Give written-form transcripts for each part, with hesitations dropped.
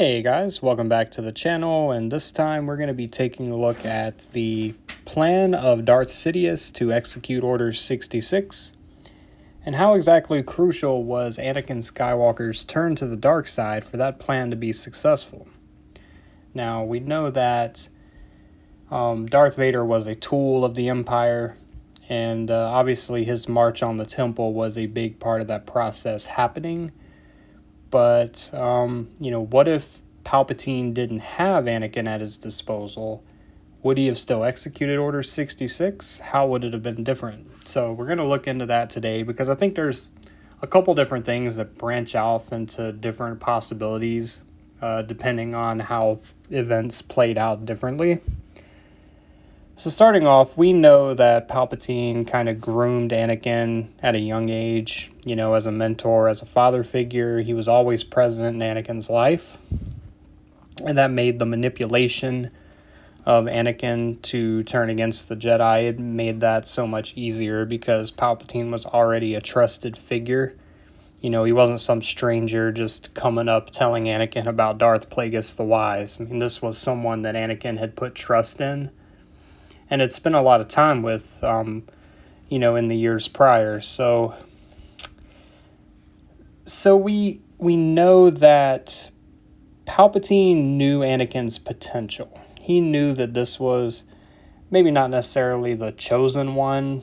Hey guys, welcome back to the channel, and this time we're going to be taking a look at the plan of Darth Sidious to execute Order 66, and how exactly crucial was Anakin Skywalker's turn to the dark side for that plan to be successful. Now, we know that Darth Vader was a tool of the Empire, and obviously his march on the temple was a big part of that process happening. But, what if Palpatine didn't have Anakin at his disposal? Would he have still executed Order 66? How would it have been different? So we're going to look into that today because I think there's a couple different things that branch off into different possibilities depending on how events played out differently. So starting off, we know that Palpatine kind of groomed Anakin at a young age, as a mentor, as a father figure. He was always present in Anakin's life. And that made the manipulation of Anakin to turn against the Jedi, it made that so much easier because Palpatine was already a trusted figure. He wasn't some stranger just coming up telling Anakin about Darth Plagueis the Wise. This was someone that Anakin had put trust in and had spent a lot of time with, in the years prior. So we know that Palpatine knew Anakin's potential. He knew that this was maybe not necessarily the chosen one,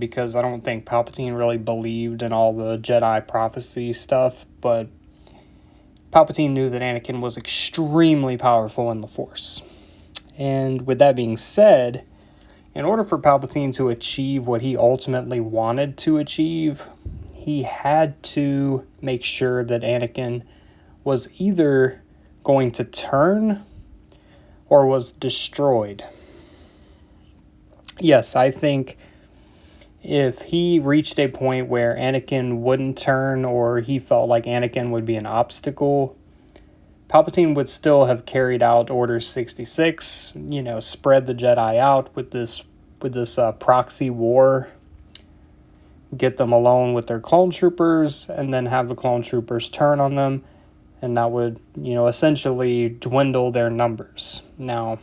because I don't think Palpatine really believed in all the Jedi prophecy stuff, but Palpatine knew that Anakin was extremely powerful in the Force. And with that being said, in order for Palpatine to achieve what he ultimately wanted to achieve, he had to make sure that Anakin was either going to turn or was destroyed. Yes, I think if he reached a point where Anakin wouldn't turn or he felt like Anakin would be an obstacle, Palpatine would still have carried out Order 66, spread the Jedi out with this proxy war, get them alone with their clone troopers, and then have the clone troopers turn on them, and that would, essentially dwindle their numbers. Now,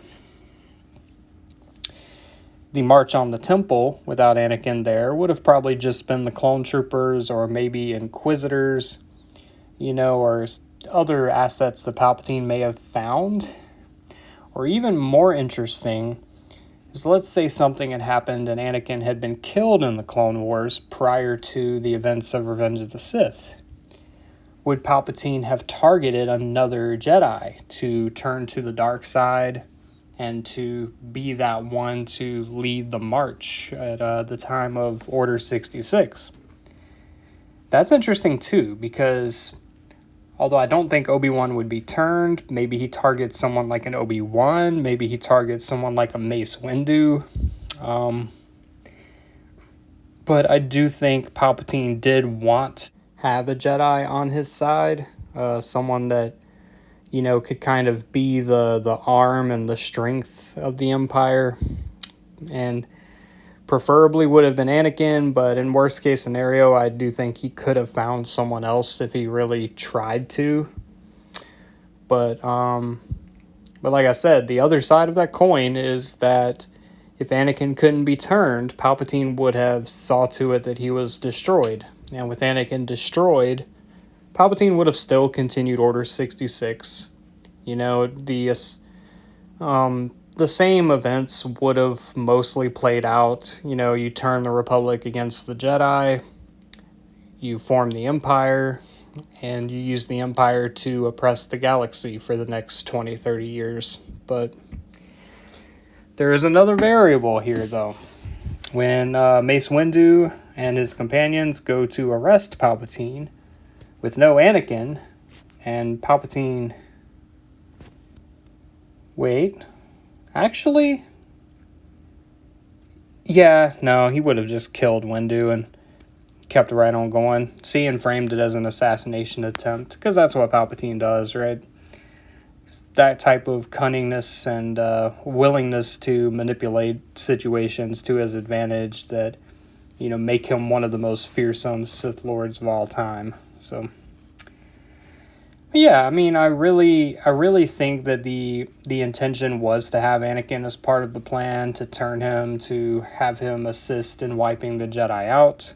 the march on the temple without Anakin there would have probably just been the clone troopers or maybe Inquisitors, or other assets that Palpatine may have found. Or even more interesting is, let's say something had happened and Anakin had been killed in the Clone Wars prior to the events of Revenge of the Sith. Would Palpatine have targeted another Jedi to turn to the dark side and to be that one to lead the march at the time of Order 66? That's interesting too, because although I don't think Obi-Wan would be turned, maybe he targets someone like an Obi-Wan, maybe he targets someone like a Mace Windu. But I do think Palpatine did want have a Jedi on his side, someone that, could kind of be the arm and the strength of the Empire, and preferably would have been Anakin, but in worst case scenario, I do think he could have found someone else if he really tried to. But like I said, the other side of that coin is that if Anakin couldn't be turned, Palpatine would have saw to it that he was destroyed. And with Anakin destroyed, Palpatine would have still continued Order 66. The same events would have mostly played out. You turn the Republic against the Jedi, you form the Empire, and you use the Empire to oppress the galaxy for the next 20, 30 years. But there is another variable here, though. When Mace Windu and his companions go to arrest Palpatine with no Anakin, and Palpatine... Wait... Actually, yeah, no, he would have just killed Windu and kept right on going. And framed it as an assassination attempt, because that's what Palpatine does, right? That type of cunningness and willingness to manipulate situations to his advantage that, make him one of the most fearsome Sith Lords of all time. So Yeah, I mean, I really think that the intention was to have Anakin as part of the plan, to turn him, to have him assist in wiping the Jedi out.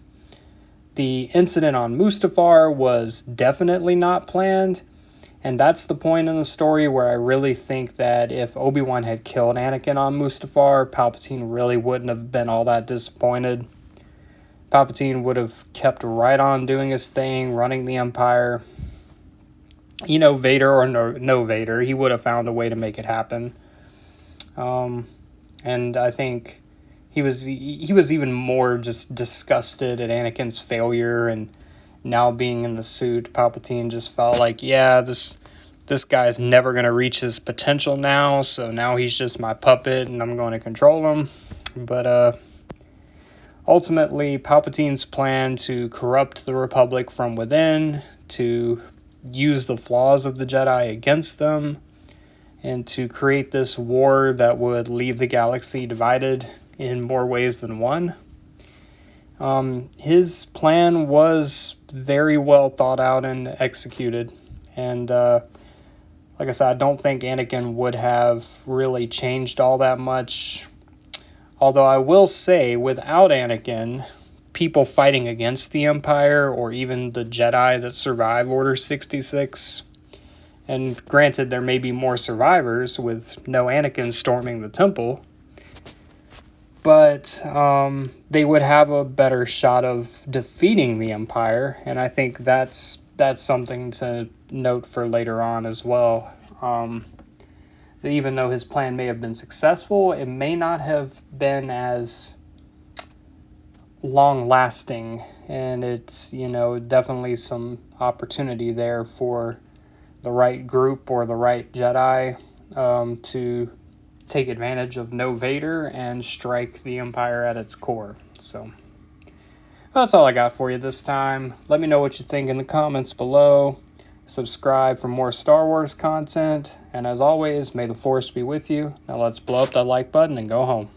The incident on Mustafar was definitely not planned, and that's the point in the story where I really think that if Obi-Wan had killed Anakin on Mustafar, Palpatine really wouldn't have been all that disappointed. Palpatine would have kept right on doing his thing, running the Empire. Vader or no Vader, he would have found a way to make it happen. And I think he was even more just disgusted at Anakin's failure, and now being in the suit, Palpatine just felt like, yeah, this guy's never going to reach his potential now, so now he's just my puppet and I'm going to control him. But ultimately, Palpatine's plan to corrupt the Republic from within, to use the flaws of the Jedi against them, and to create this war that would leave the galaxy divided in more ways than one. His plan was very well thought out and executed. And like I said, I don't think Anakin would have really changed all that much. Although I will say, without Anakin, people fighting against the Empire, or even the Jedi that survive Order 66, and granted, there may be more survivors with no Anakin storming the temple, but they would have a better shot of defeating the Empire, and I think that's something to note for later on as well. That even though his plan may have been successful, it may not have been as long-lasting, and it's, definitely some opportunity there for the right group or the right Jedi to take advantage of no Vader and strike the Empire at its core. So that's all I got for you this time. Let me know what you think in the comments below. Subscribe for more Star Wars content, and as always, may the Force be with you. Now let's blow up that like button and go home.